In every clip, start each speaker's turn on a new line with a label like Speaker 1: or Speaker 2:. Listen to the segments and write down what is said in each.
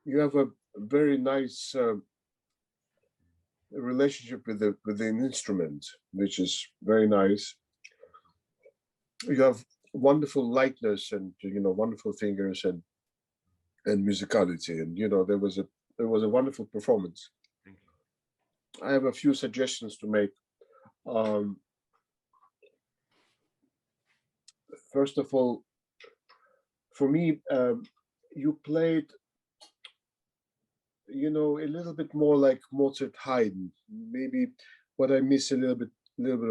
Speaker 1: you have a very nice relationship with the instrument, which is very nice. You have wonderful lightness and wonderful fingers and musicality, and there was a wonderful performance.
Speaker 2: Thank you.
Speaker 1: I have a few suggestions to make. First of all, for me, you played, a little bit more like Mozart, Haydn. Maybe what I miss a little bit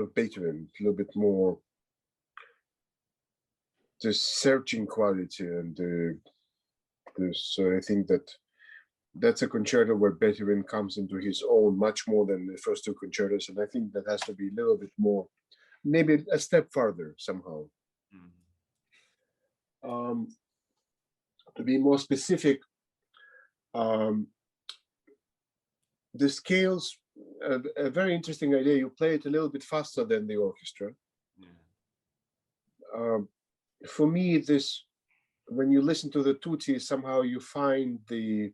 Speaker 1: of Beethoven, a little bit more the searching quality, and so I think that's a concerto where Beethoven comes into his own much more than the first two concertos, and I think that has to be a little bit more, maybe a step farther somehow. To be more specific, the scales, a very interesting idea. You play it a little bit faster than the orchestra. For me, when you listen to the tutti, somehow you find the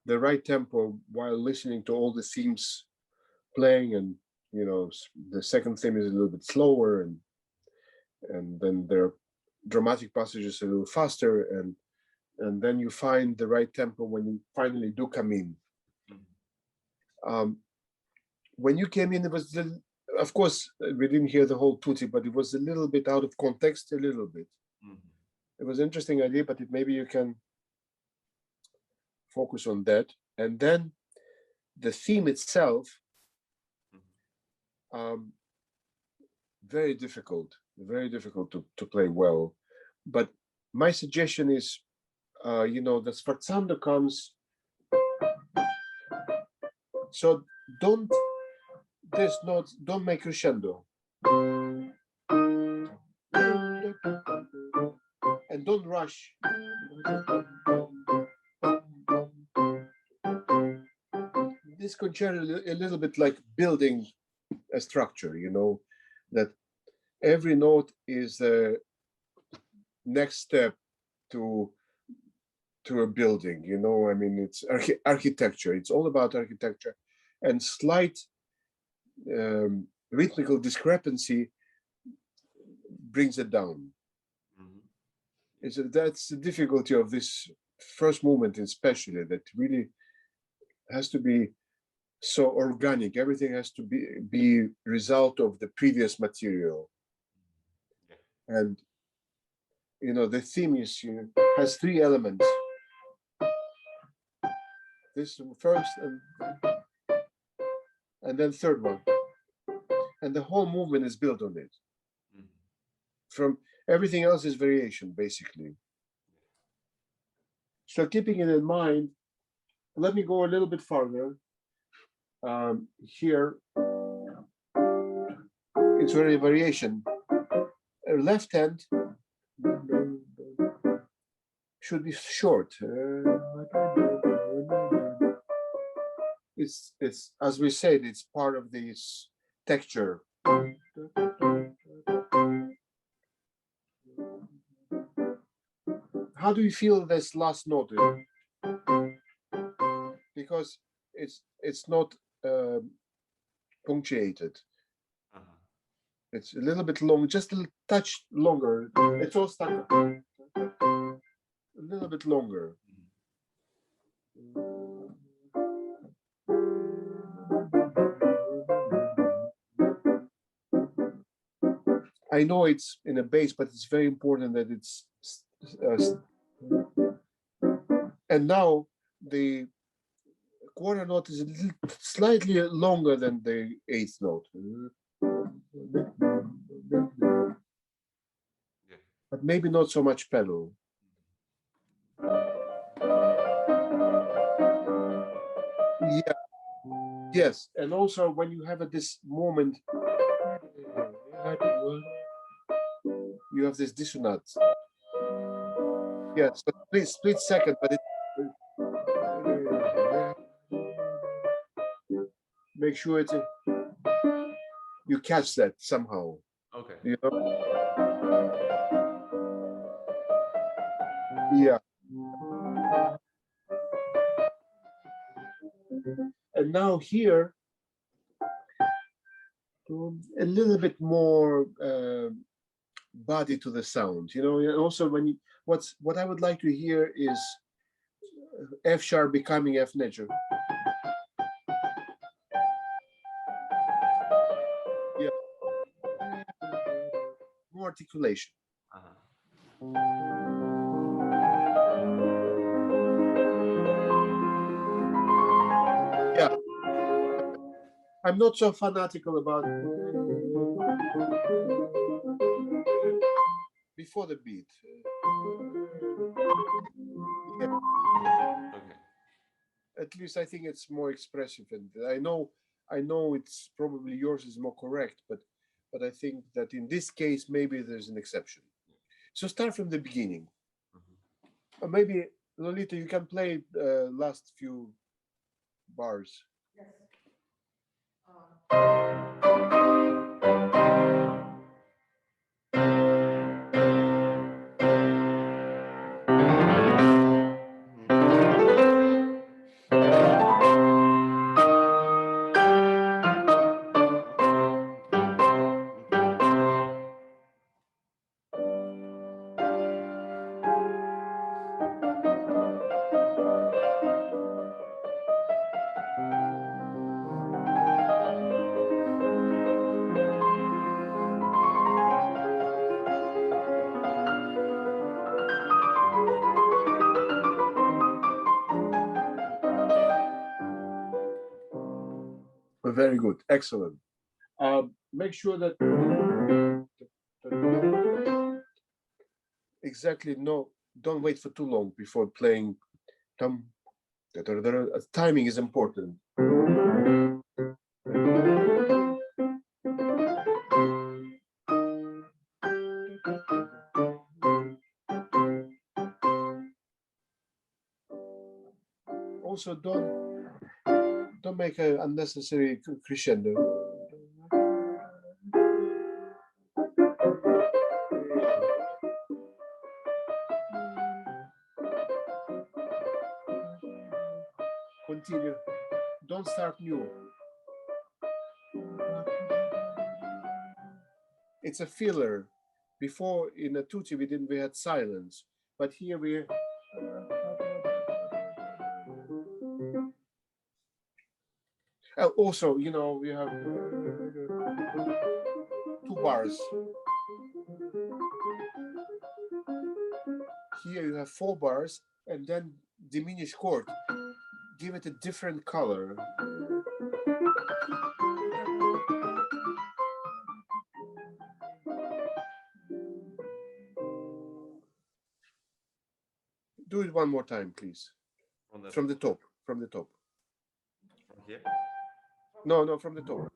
Speaker 1: right tempo while listening to all the themes playing, and the second theme is a little bit slower, and then there are dramatic passages a little faster, and then you find the right tempo when you finally do come in. When you came in, it was of course we didn't hear the whole tutti, but it was a little bit out of context, a little bit. It was an interesting idea, but maybe you can focus on that. And then the theme itself, very difficult to play well. But my suggestion is, the sforzando comes, so don't make crescendo, and don't rush. This concerto a little bit like building a structure, that every note is the next step to a building, I mean, it's architecture. It's all about architecture, and slight rhythmical discrepancy brings it down. That's the difficulty of this first movement, especially, that really has to be so organic. Everything has to be result of the previous material. And the theme has three elements. This first and then third one, and the whole movement is built on it. From everything else is variation, basically. So keeping it in mind, let me go a little bit farther. Here, it's very variation. Left hand should be short. It's as we said, it's part of this texture. How do you feel this last note? Because it's not punctuated. It's a little bit long, just a little touch longer. It's all stuck. A little bit longer. I know it's in a bass, but it's very important that it's. And now the quarter note is a little, slightly longer than the eighth note. But maybe not so much pedal. Yeah. Yes, and also when you have this moment, you have this dissonance. Yes, so split second, but make sure you catch that somehow.
Speaker 2: Okay.
Speaker 1: Yeah. And now here, a little bit more body to the sound, you know. And also, when you, what I would like to hear is F sharp becoming F major. Yeah, more articulation. Yeah, I'm not so fanatical about before the beat. Yeah.
Speaker 2: Okay.
Speaker 1: At least I think it's more expressive, and I know it's probably yours is more correct, but I think that in this case maybe there's an exception. So start from the beginning. Or maybe Lolita, you can play last few bars. Very good, excellent. Make sure that exactly no, don't wait for too long before playing. Timing is important. Also, don't make an unnecessary crescendo. Continue. Don't start new. It's a filler. Before in a tutti we had silence, but here we. Also, you know, we have 2 bars. Here you have 4 bars, and then diminished chord. Give it a different color. Do it one more time, please. From the top. From the top.
Speaker 2: From here?
Speaker 1: No, from the top.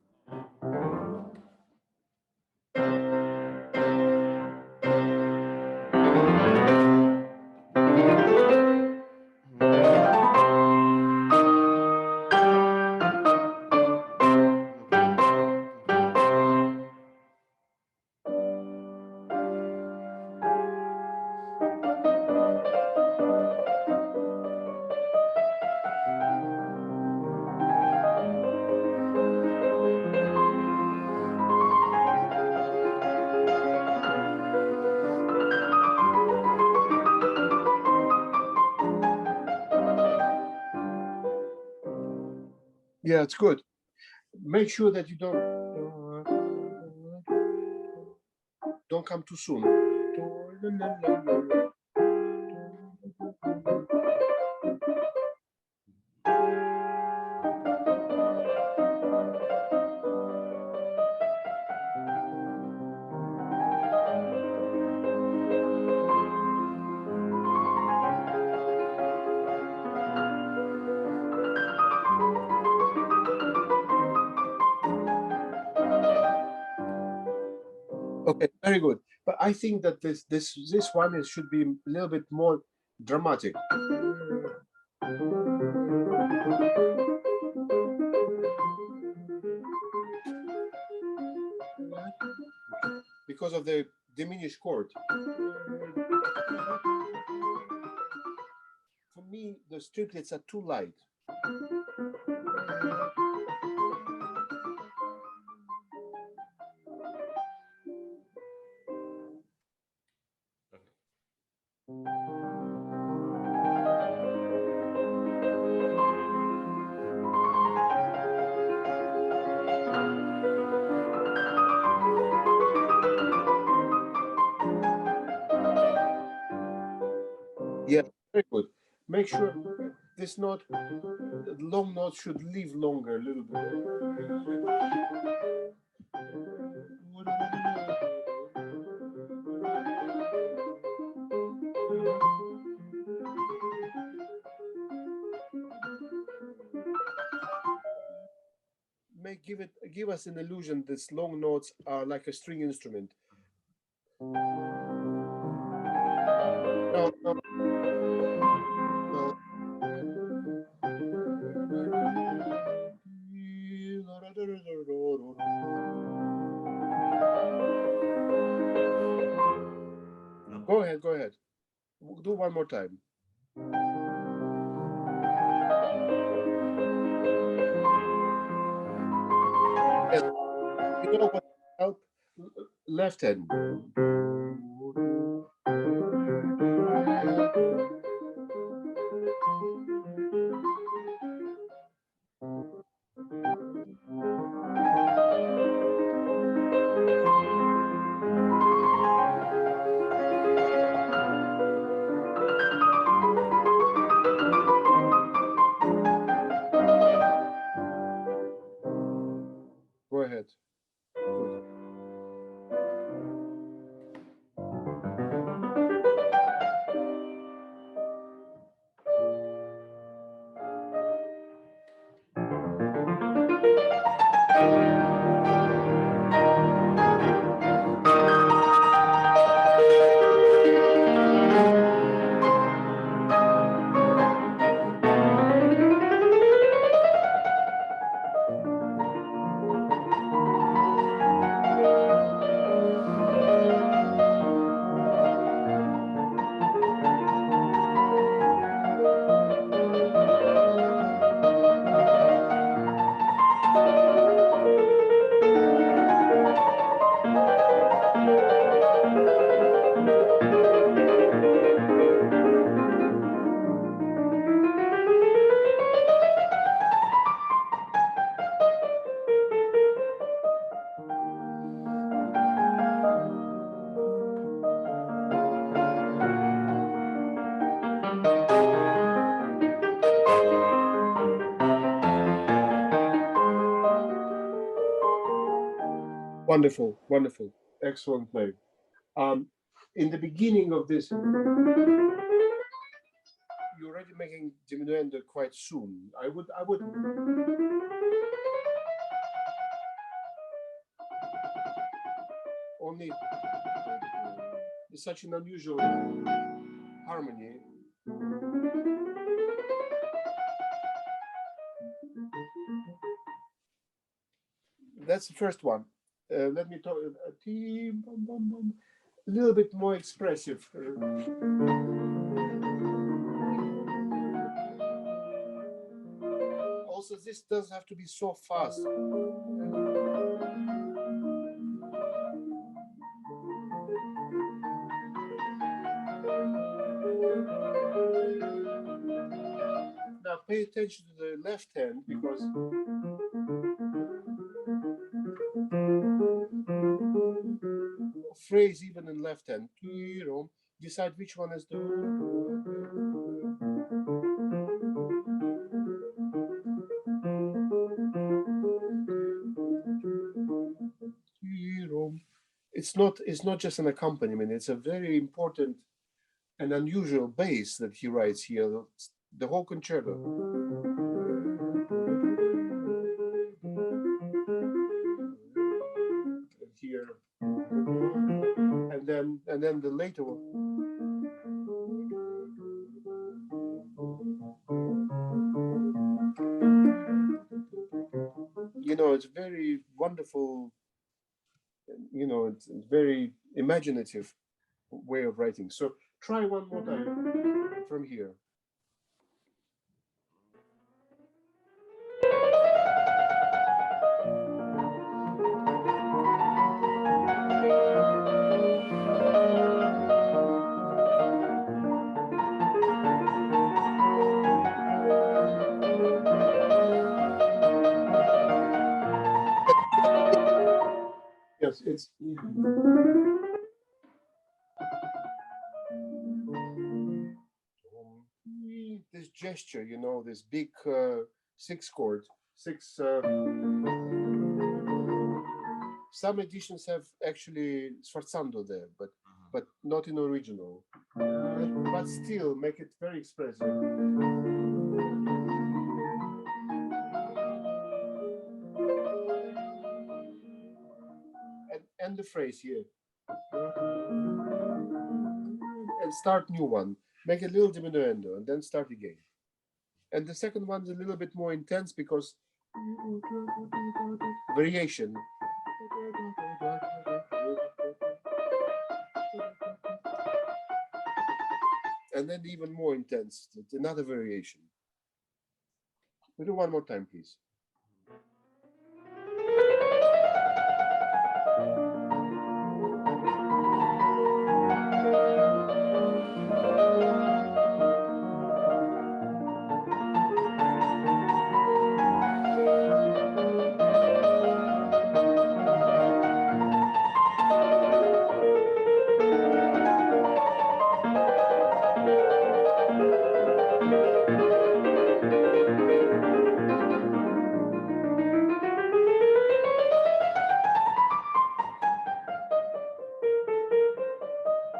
Speaker 1: Yeah, it's good. Make sure that you don't come too soon. Okay, very good. But I think that this one should be a little bit more dramatic. Because of the diminished chord. For me, the triplets are too light. Yeah, very good. Make sure this note, the long note should live longer a little bit. Give us an illusion these long notes are like a string instrument. No, no. Go ahead, go ahead. Do one more time. Yes. You know what help? Left hand. Go ahead. Good. Wonderful, wonderful, excellent play. In the beginning of this, you're already making diminuendo quite soon. I would only. It's such an unusual harmony. That's the first one. Let me talk a little bit more expressive. Also, this doesn't have to be so fast. Now pay attention to the left hand because phrase even in left hand. Decide which one is the. It's not just an accompaniment, it's a very important and unusual bass that he writes here. The whole concerto. Here. And then the later one. You know, it's very wonderful, you know, it's very imaginative way of writing. So try one more time from here. it's this gesture, you know, this big six chord, six. Some editions have actually sforzando there, but not in original. But still, make it very expressive. And end the phrase here. And start new one. Make a little diminuendo and then start again. And the second one is a little bit more intense because variation. And then even more intense. It's another variation. We do one more time, please.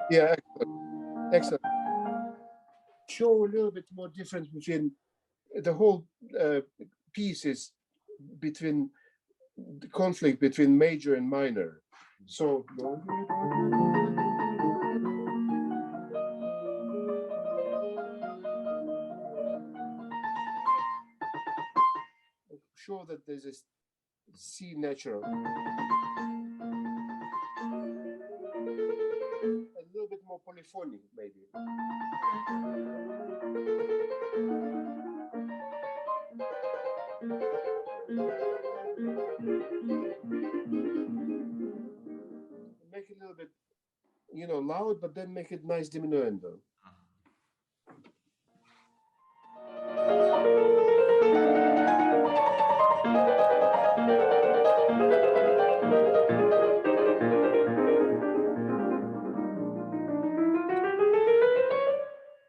Speaker 1: Yeah, excellent. Excellent. Show a little bit more difference between the whole piece is between the conflict between major and minor. So show that there's a C natural. A little bit more polyphonic, maybe. Make it a little bit, you know, loud, but then make it nice diminuendo.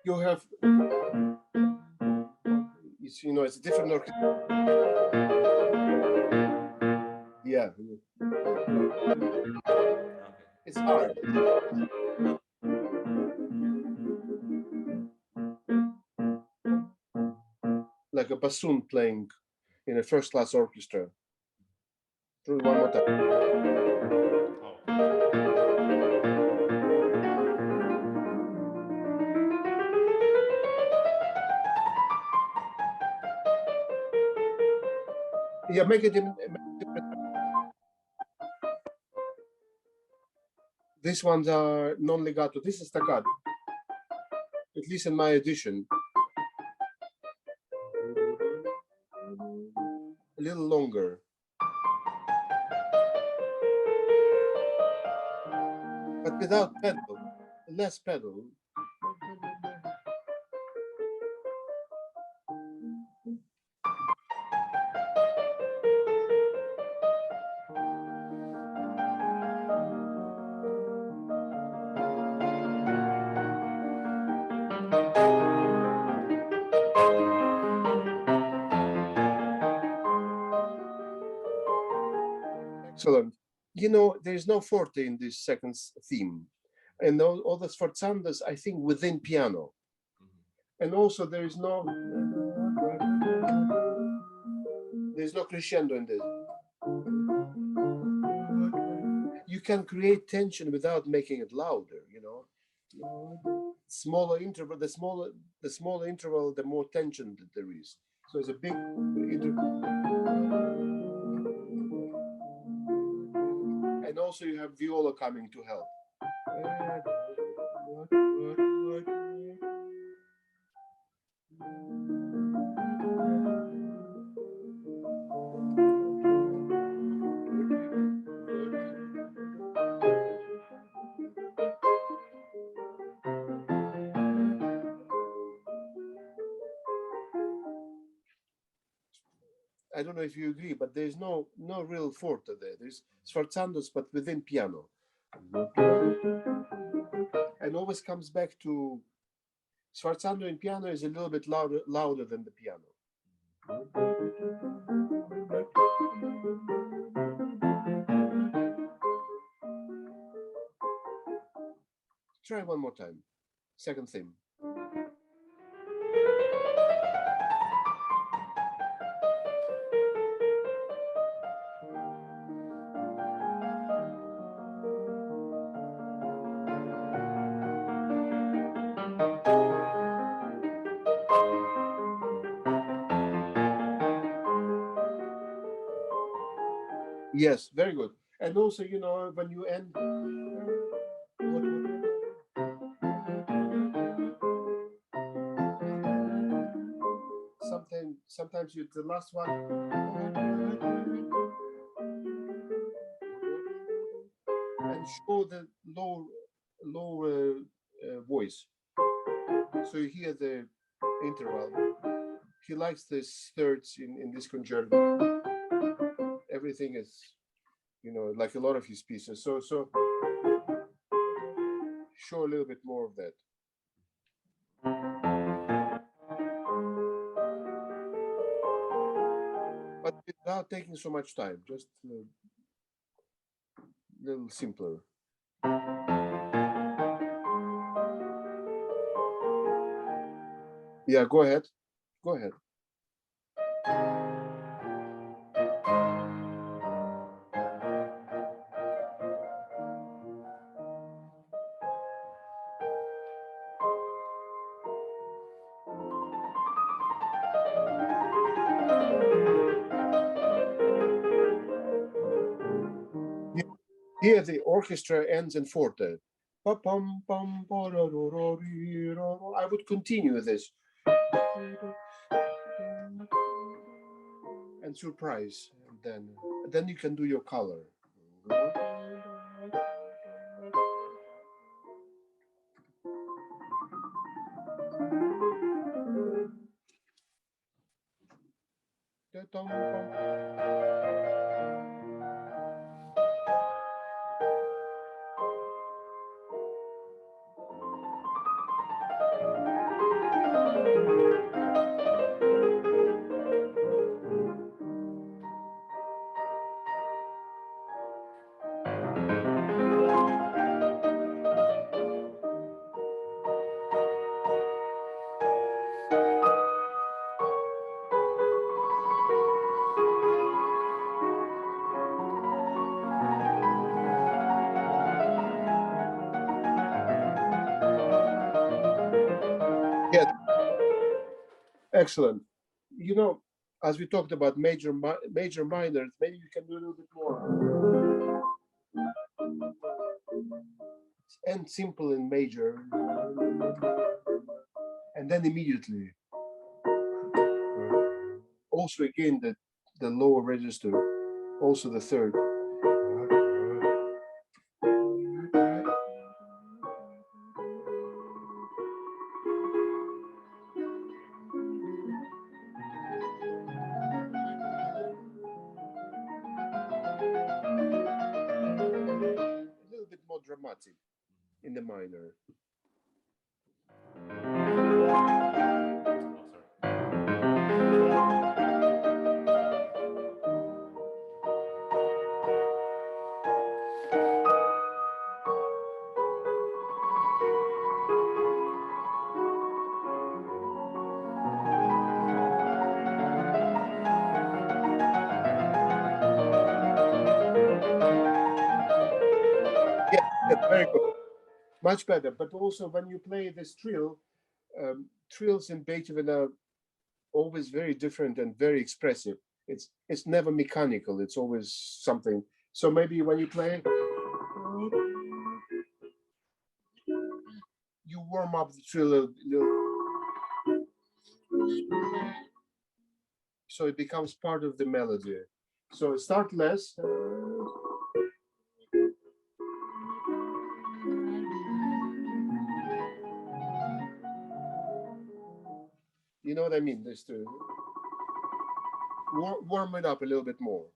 Speaker 1: You have, it's, you know, it's a different orchestra. Yeah. It's hard. Like a bassoon playing in a first-class orchestra. Do it one more time. Yeah, make it different. These ones are non-legato. This is staccato. At least in my edition. A little longer. But without pedal. Less pedal. Excellent. You know, there's no forte in this second theme. And all the sforzandos, I think, within piano. And also there's no crescendo in this. You can create tension without making it louder, you know. Smaller interval, the smaller interval, the more tension that there is. So it's a big and also you have viola coming to help. I don't know if you agree, but there's no real forte there. There's sforzandos, but within piano, and always comes back to sforzando in piano is a little bit louder than the piano. Try one more time. Second theme. Yes, very good. And also, you know, when you end, sometimes you the last one, and show the low voice, so you hear the interval. He likes this thirds in this concerto. Everything is, you know, like a lot of his pieces. So show a little bit more of that. But without taking so much time, just a little simpler. Yeah, go ahead. Go ahead. Here the orchestra ends in forte. I would continue this. And surprise. And then you can do your color. Yeah, excellent. You know, as we talked about major minors, maybe you can do a little bit more. And simple and major, and then immediately. Also again the lower register, also the third. A little bit more dramatic in the minor. Yeah, very good. Much better. But also when you play this trill, trills in Beethoven are always very different and very expressive. It's never mechanical. It's always something. So maybe when you play, you warm up the trill a little, so it becomes part of the melody. So start less. You know what I mean? This too. warm it up a little bit more.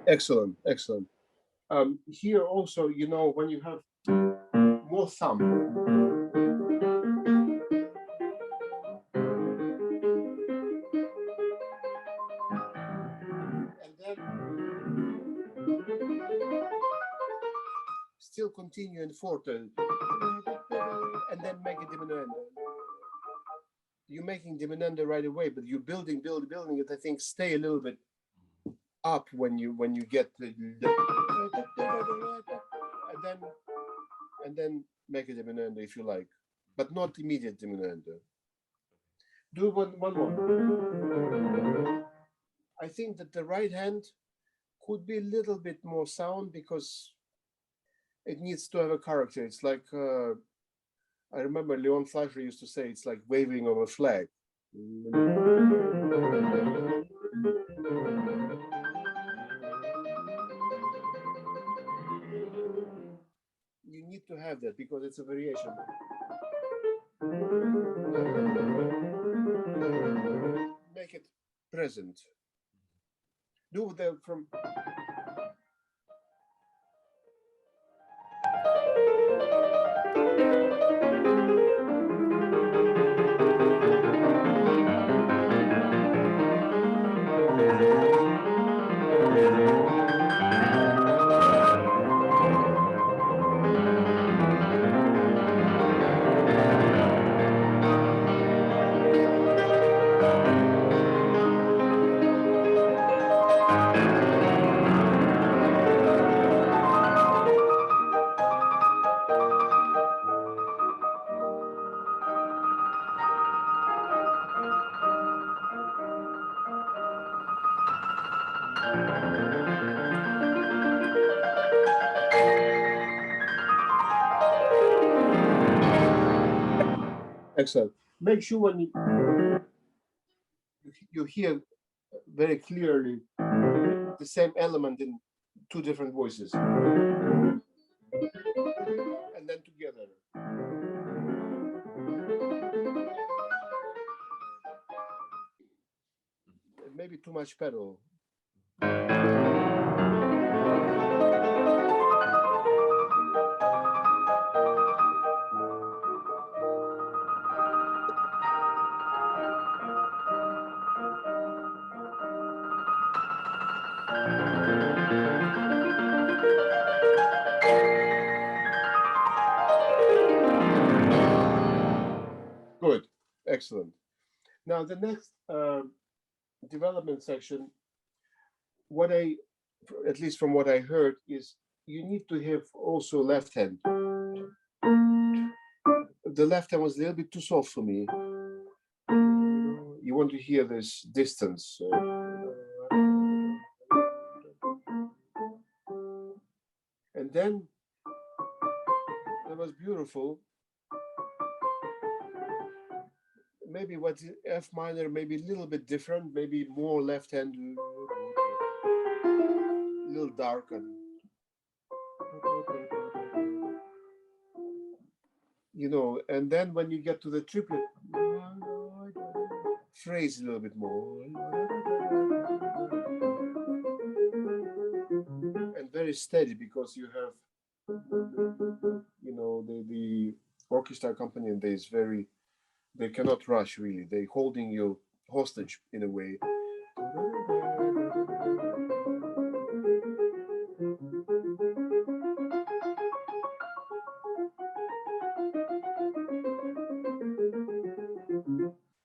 Speaker 1: Excellent, excellent. Here also, you know, when you have more thumb, and then still continue in forte, and then make a diminuendo. You're making diminuendo right away, but you're building it. I think stay a little bit up when you get the and then make a diminuendo if you like, but not immediate diminuendo. Do one more. I think that the right hand could be a little bit more sound because it needs to have a character. It's like I remember Leon Fleischer used to say it's like waving of a flag. You need to have that because it's a variation. Make it present. Do the from. Excellent. Make sure when you hear very clearly the same element in two different voices, and then together. Maybe too much pedal. Good, excellent. Now the next development section, what I, at least from what I heard, is you need to have also left hand. The left hand was a little bit too soft for me. You want to hear this distance. And then that was beautiful. Maybe what F minor, maybe a little bit different, maybe more left hand, a little darker. You know, and then when you get to the triplet, phrase a little bit more. And very steady because you have, you know, the orchestra accompaniment is very They cannot rush really. They're holding you hostage in a way.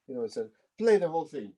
Speaker 1: You know, it's a play the whole thing.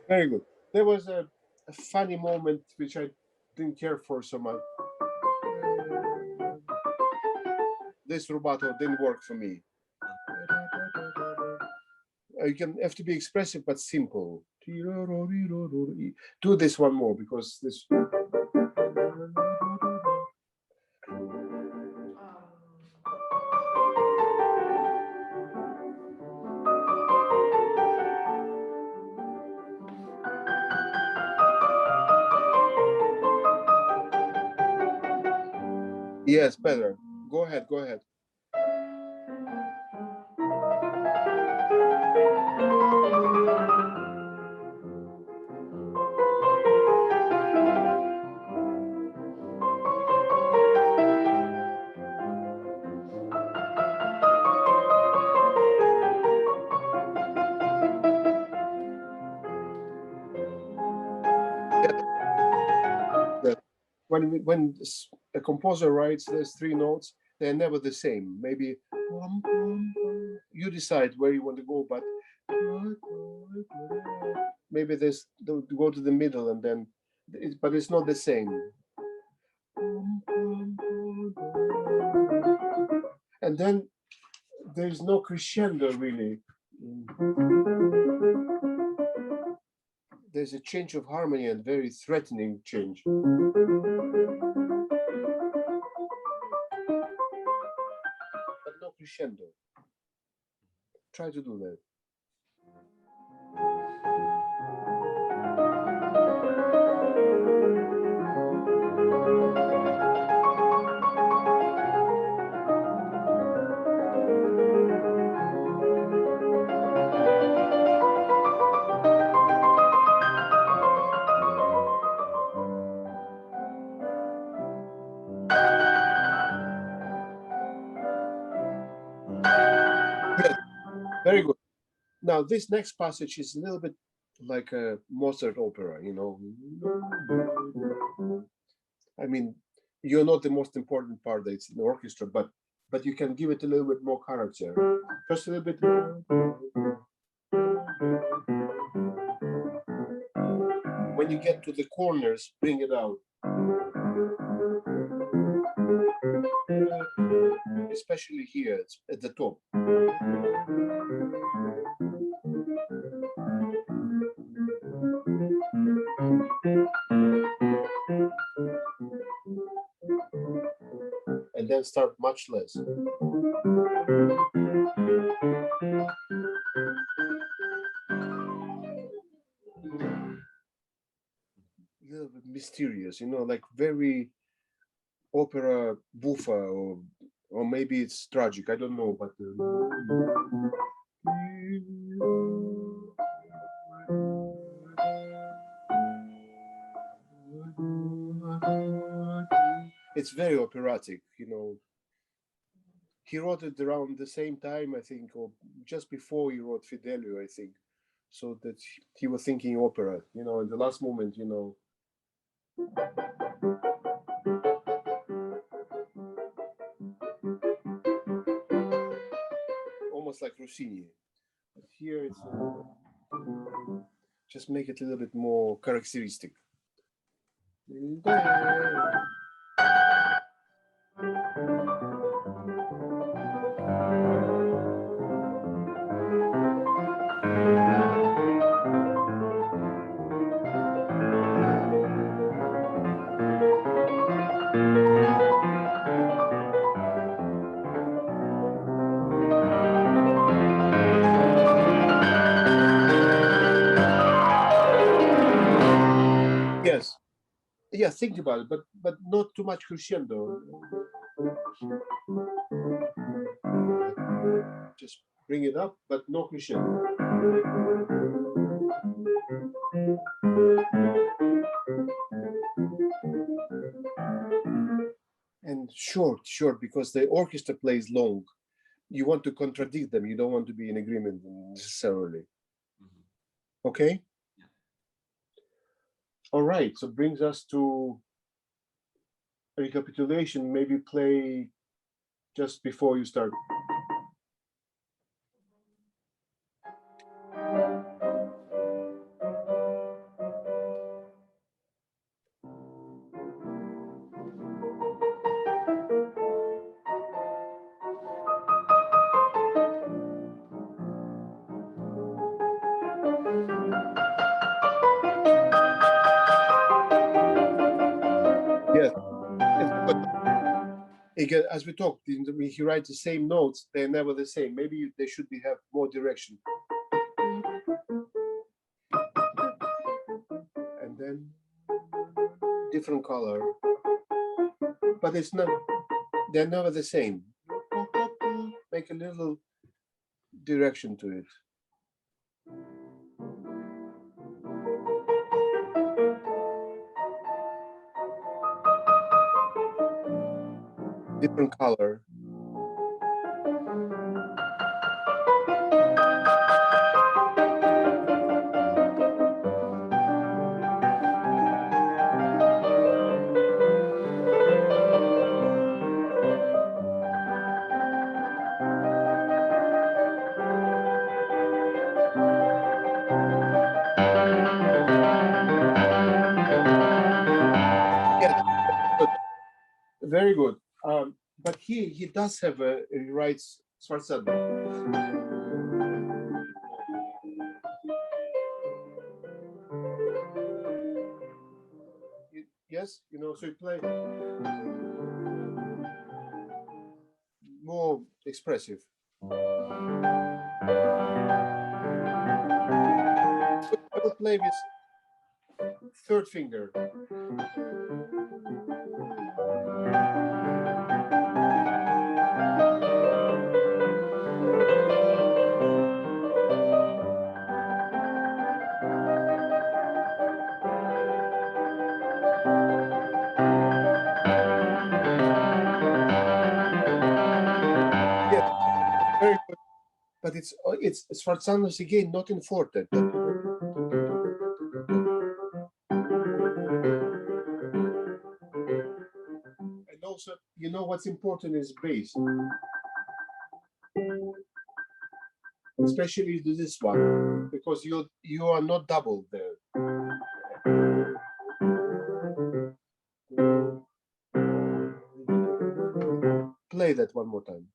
Speaker 1: Very good. There was a funny moment which I didn't care for so much. This rubato didn't work for me. You can have to be expressive but simple. Do this one more because this. Yes, better. Go ahead, go ahead. When a composer writes, there's three notes, they're never the same. Maybe you decide where you want to go, but maybe there's go to the middle and then, but it's not the same. And then there's no crescendo really. There's a change of harmony and very threatening change. But no crescendo. Try to do that. Very good. Now, this next passage is a little bit like a Mozart opera, you know. I mean, you're not the most important part that's in the orchestra, but you can give it a little bit more character. Just a little bit more. When you get to the corners, bring it out. Especially here at the top. can start much less. A little bit mysterious, you know, like very opera buffa, or maybe it's tragic. I don't know, but it's very operatic, you know. He wrote it around the same time, I think, or just before he wrote Fidelio, I think, so that he was thinking opera, you know, in the last moment, you know. Almost like Rossini. But here it's just make it a little bit more characteristic. Yes. Yeah, think about it, but not too much crescendo. Just bring it up, but no crescendo. And short, because the orchestra plays long. You want to contradict them. You don't want to be in agreement necessarily. Okay?
Speaker 2: Yeah.
Speaker 1: All right, so brings us to a recapitulation. Maybe play just before you start. Yes. Again, as we talked, when he writes the same notes, they're never the same. Maybe they should have more direction. And then different color. But it's not, they're never the same. Make a little direction to it. Different color. Yeah, very good. But he does have he writes Sforzando. Yes, you know, so you play more expressive. I would play with third finger. Yes, very good. But it's Sforzando's again, not in forte. And also, you know what's important is bass. Especially this one, because you are not double there. Play that one more time.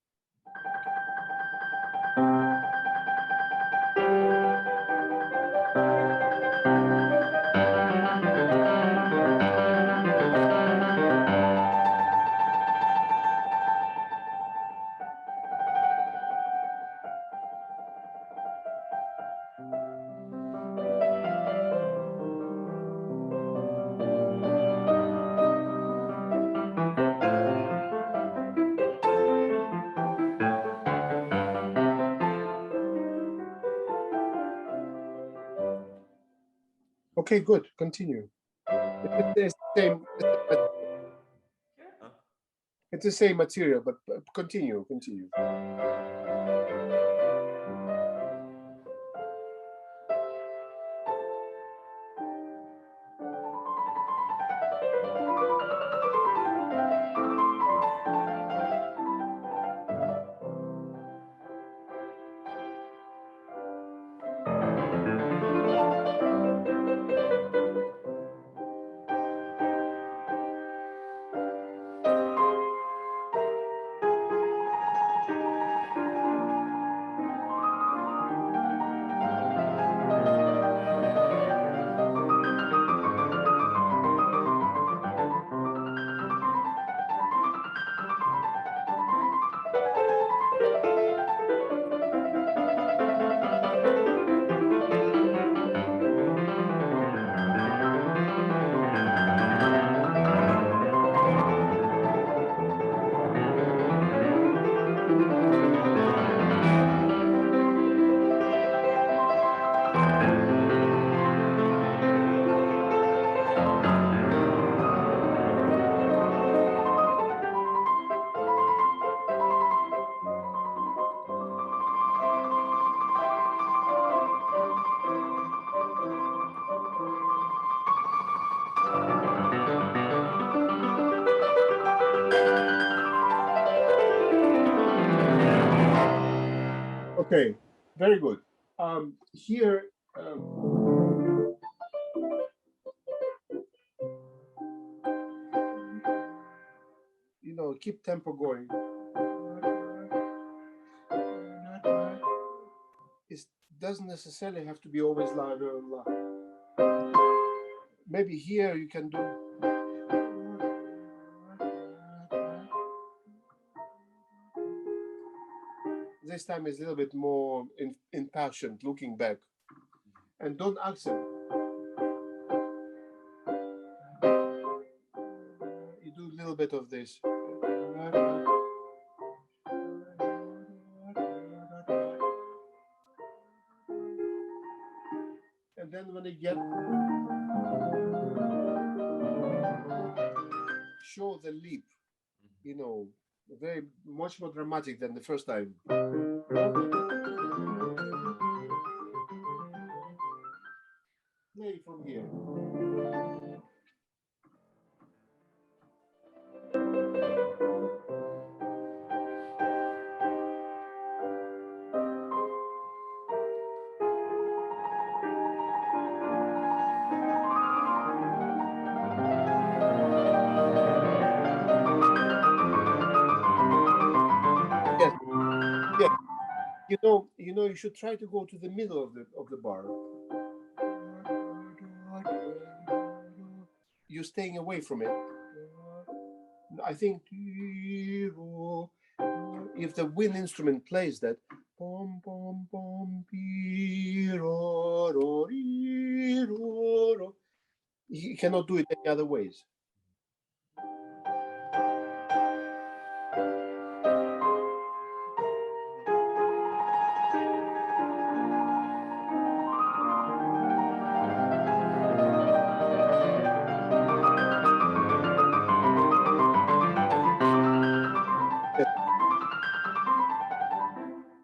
Speaker 1: Okay, good. Continue. It's the same. It's the same material, but continue. Okay, very good. Here, keep tempo going. It doesn't necessarily have to be always loud. Maybe here you can do. This time is a little bit more impassioned, looking back, and don't accent. You do a little bit of this. And then when they get, show the leap, very much more dramatic than the first time. Play from here. You should try to go to the middle of the bar. You're staying away from it. I think if the wind instrument plays that, you cannot do it any other ways.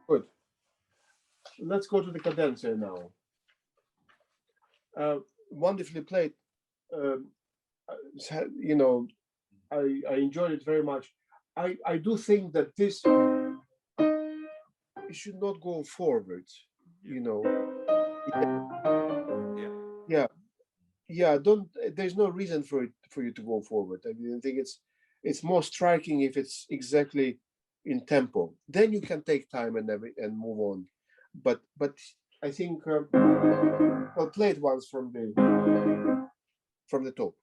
Speaker 1: Good. Let's go to the cadenza now. Wonderfully played. I enjoyed it very much. I do think that this it should not go forward. Yeah. Don't. There's no reason for you to go forward. I think it's more striking if it's exactly in tempo. Then you can take time and move on. But I think I'll play it once from the top.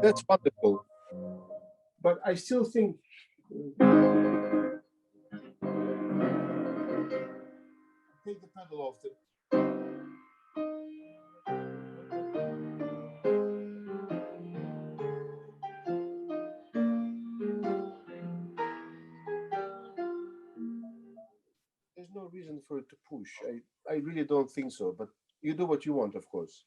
Speaker 1: That's wonderful. but I still think take the pedal off the. There's no reason for it to push. I really don't think so, but you do what you want, of course.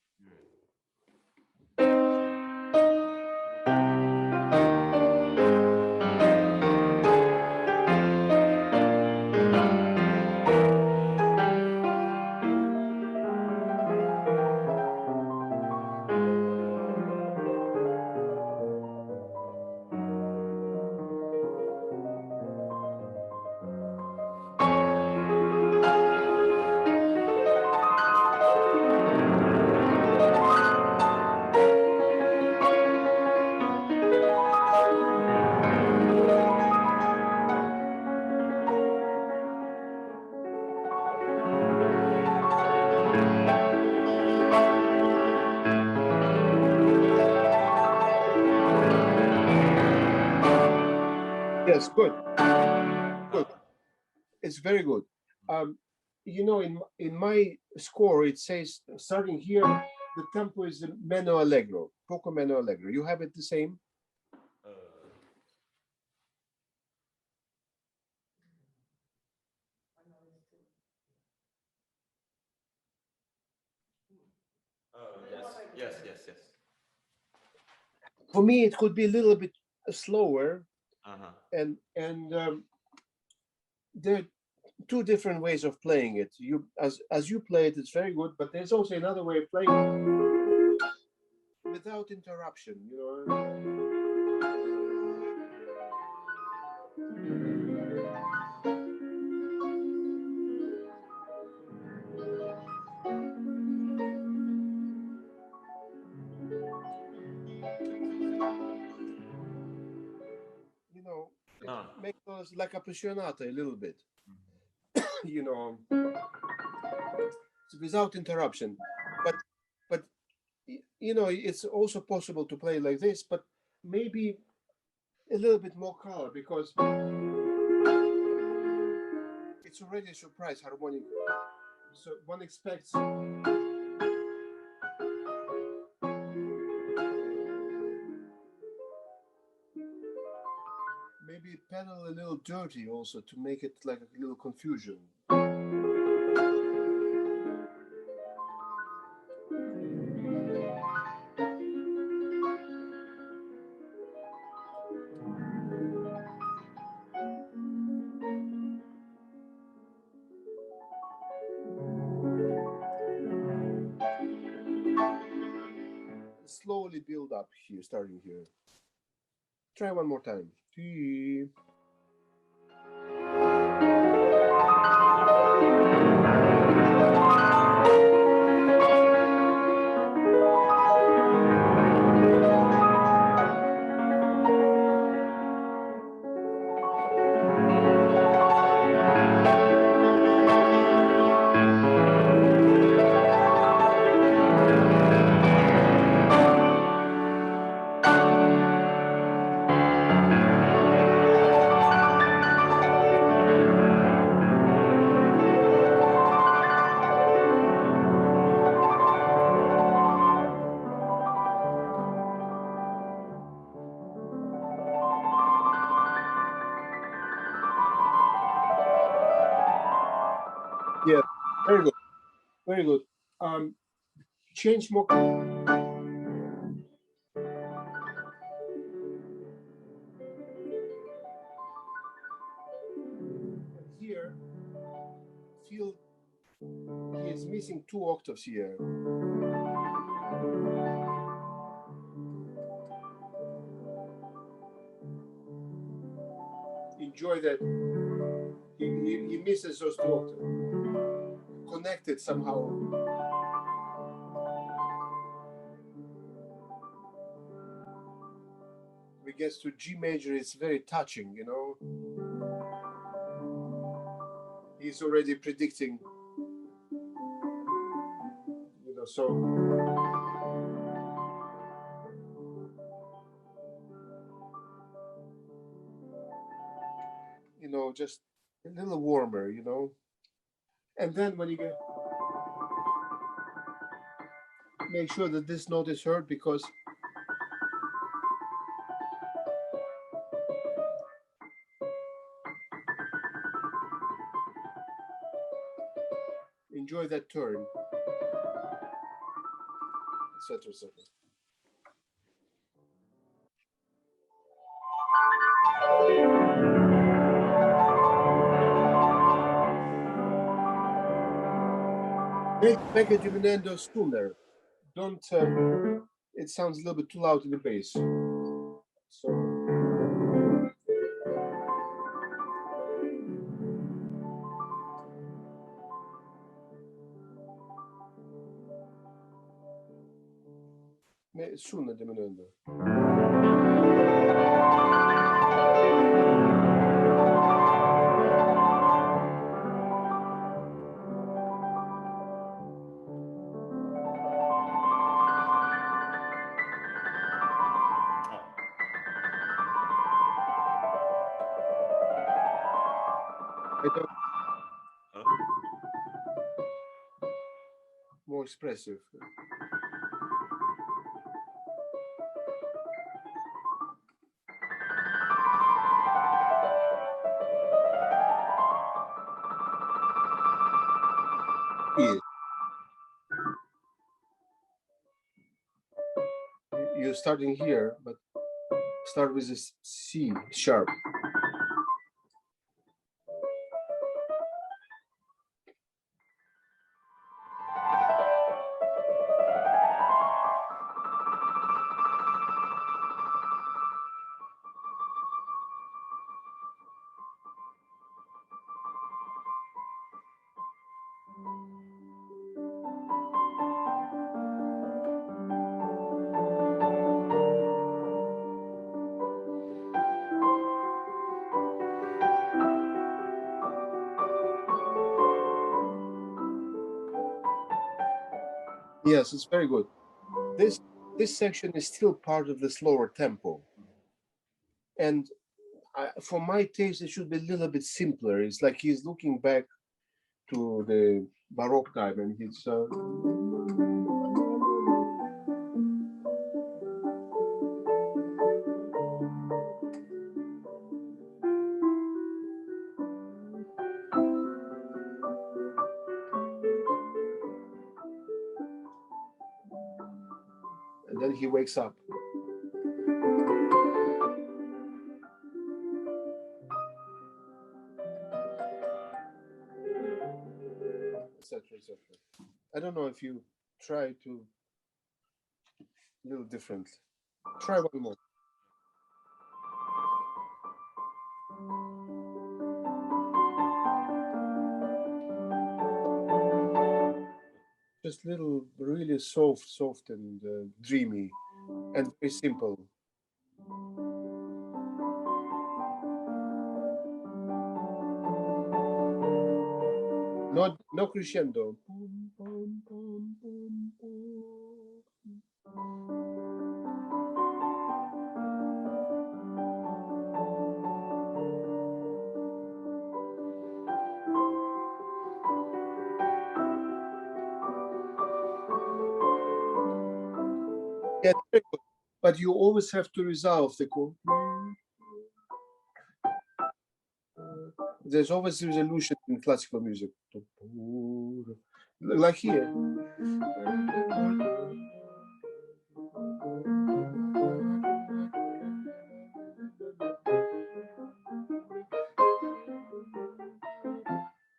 Speaker 1: Yes, good. Good. It's very good. You know, in my score, it says starting here, the tempo is the meno allegro, poco meno allegro. You have it the same?
Speaker 2: Yes.
Speaker 1: For me, it could be a little bit slower,
Speaker 2: Uh-huh.
Speaker 1: and there are two different ways of playing it. You as you play it, it's very good, but there's also another way of playing it without interruption. You know. You know, it makes us like appassionata a little bit. You know, without interruption, but you know, it's also possible to play like this, but maybe a little bit more color because it's already a surprise harmonic, so one expects maybe pedal a little dirty also to make it like a little confusion. Slowly build up here, starting here. Try one more time. Yeah, very good, very good. Change more. Here, feel he is missing 2 octaves here. Enjoy that. He misses those 2 octaves. Connected somehow. We get to G major, it's very touching, you know. He's already predicting, you know, so. you know, just a little warmer, you know. And then when you get, make sure that this note is heard, because enjoy that turn, etc., etc. Make a diminuendo sooner. Don't. It sounds a little bit too loud in the bass. So. Sooner diminuendo. More expressive. Yeah. You're starting here, but start with a C sharp. Yes, it's very good. This section is still part of the slower tempo, and for my taste, it should be a little bit simpler. It's like he's looking back to the Baroque time, and he's. And then he wakes up. Etc., etc. I don't know if you try to a little different. Try one more. Just little, really soft and dreamy, and very simple. No crescendo. Yeah, but you always have to resolve the chord. There's always resolution in classical music. Like here.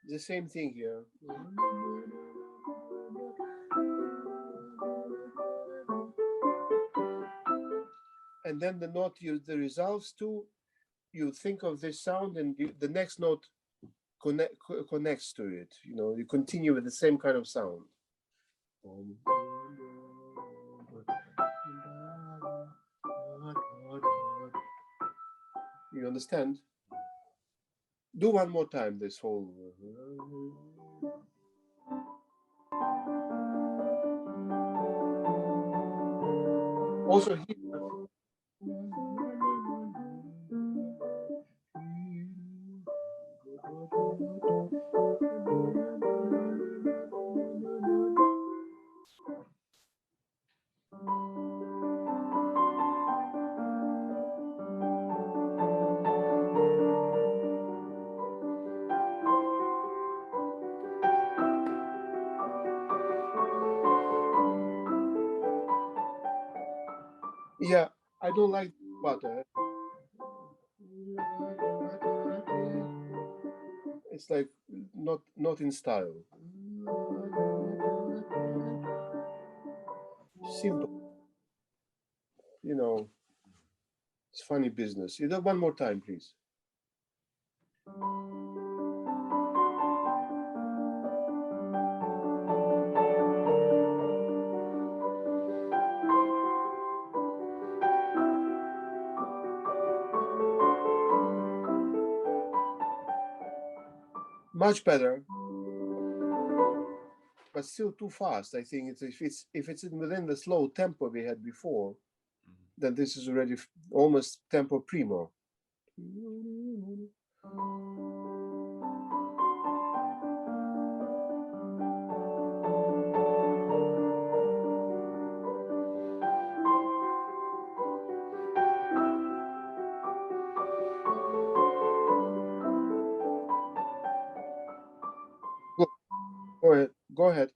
Speaker 1: The same thing here. And then the note the resolves to, you think of this sound, and the next note connects to it. You know, you continue with the same kind of sound. You understand? Do one more time this whole. Also here. Yeah, I don't like but it's like not in style. Simple, you know. It's funny business. You know, one more time, please. Much better, but still too fast. I think it's if it's within the slow tempo we had before, then this is already almost tempo primo. Good. Go ahead. Go ahead.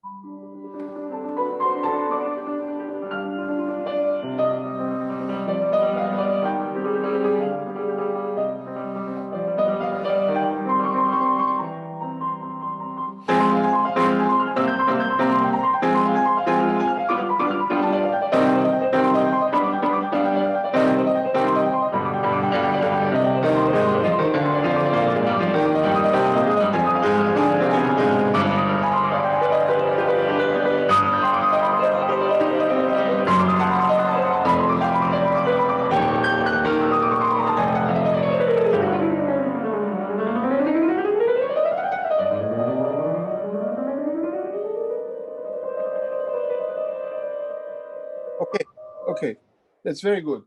Speaker 1: Okay. Okay. That's very good.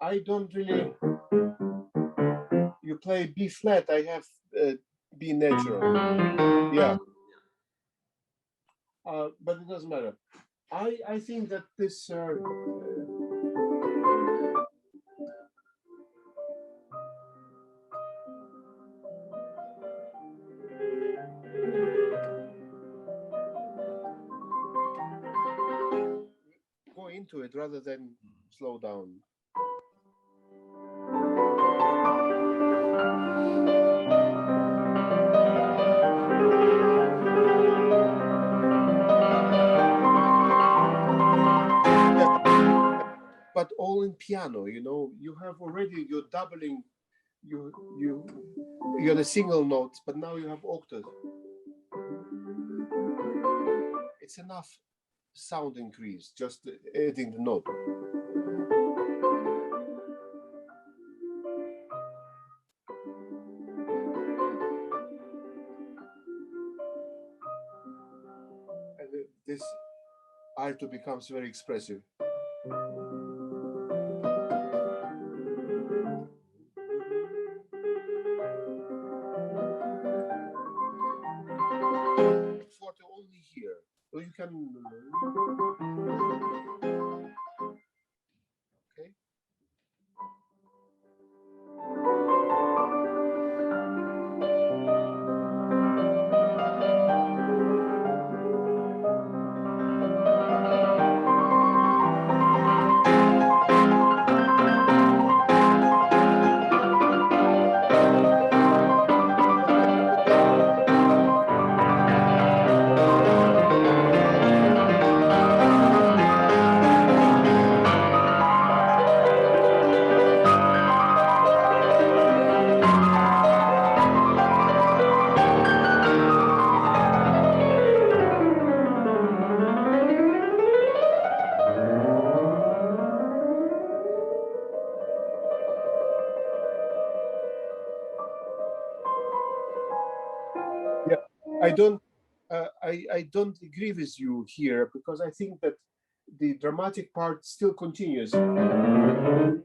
Speaker 1: I don't really. You play B flat. I have B natural. Yeah. But it doesn't matter. I think that this go into it rather than slow down. But all in piano, you know, you have already you're doubling, you you're the single notes, but now you have octaves. It's enough sound increase, just adding the note. And this alto becomes very expressive. Forte only here. So you can. Okay. Yeah, I don't. I don't agree with you here because I think that the dramatic part still continues. And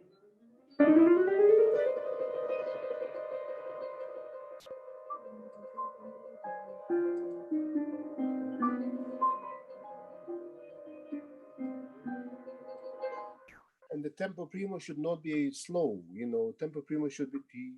Speaker 1: the tempo primo should not be slow, you know, tempo primo should be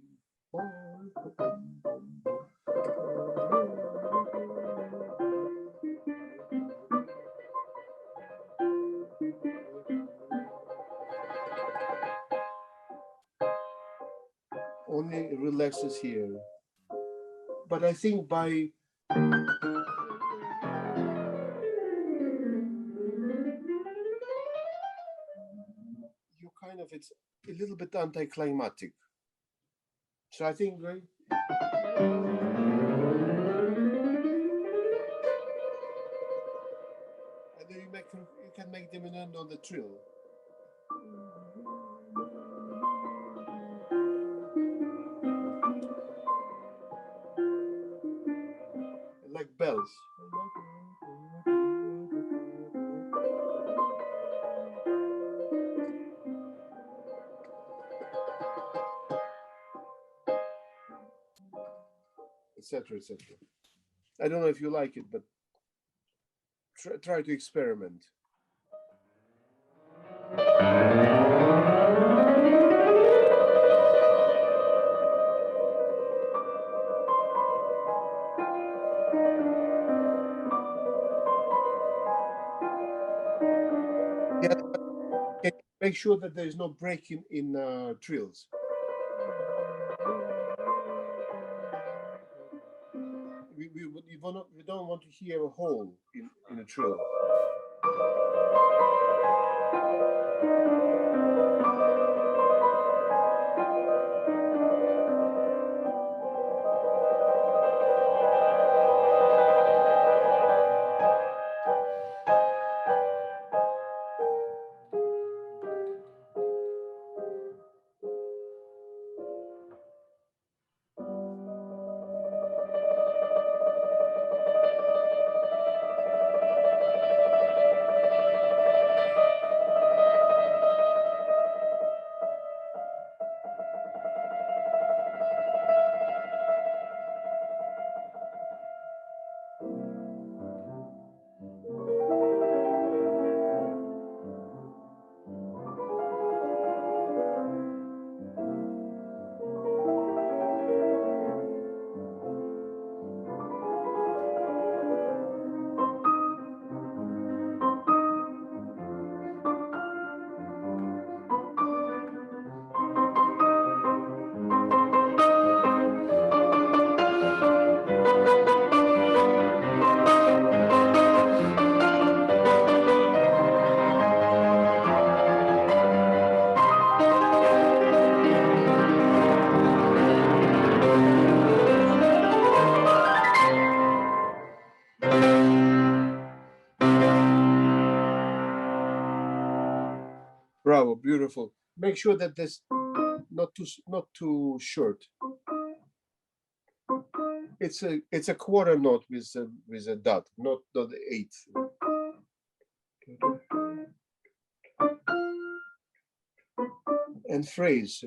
Speaker 1: only relaxes here. But I think by you kind of, it's a little bit anticlimactic. So I think right, and then you can make them end on the trill. Like bells. Etc. etc. I don't know if you like it, but try to experiment. Yeah, make sure that there is no break in trills. We don't want to hear a hole in a trill. Bravo, beautiful. Make sure that this not too short. It's a quarter note with a dot, not the eighth. And phrase.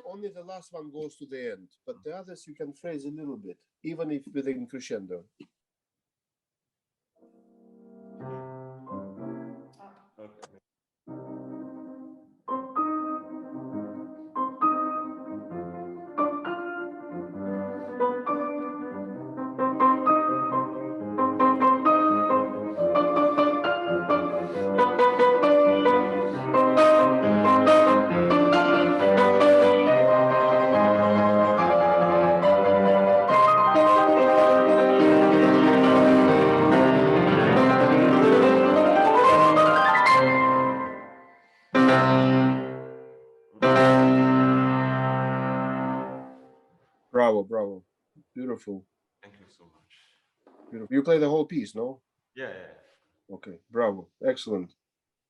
Speaker 1: Only the last one goes to the end, but the others you can phrase a little bit, even if with a crescendo.
Speaker 2: Okay.
Speaker 1: Bravo, bravo. Beautiful.
Speaker 2: Thank you so much.
Speaker 1: Beautiful. You play the whole piece, no?
Speaker 2: Yeah, yeah.
Speaker 1: Okay, bravo. Excellent.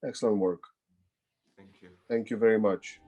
Speaker 1: Excellent work.
Speaker 2: Thank you.
Speaker 1: Thank you very much.